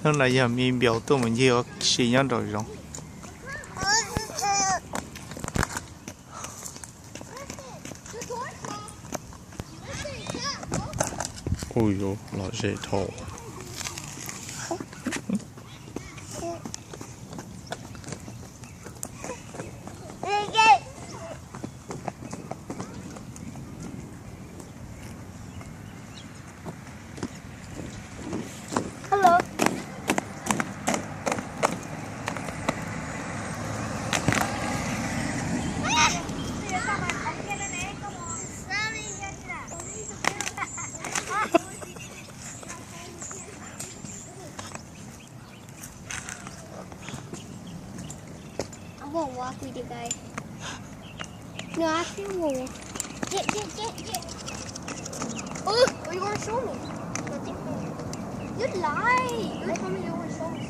Hôm nay giờ mình biểu tụi mình nhiều xì nhau rồi rồi. Ôi dồi, nó dễ thổ. Hello. I won't walk with you guys. No, I feel more. Get. Oh, you want to show me? You lie. You told me you want to show me something.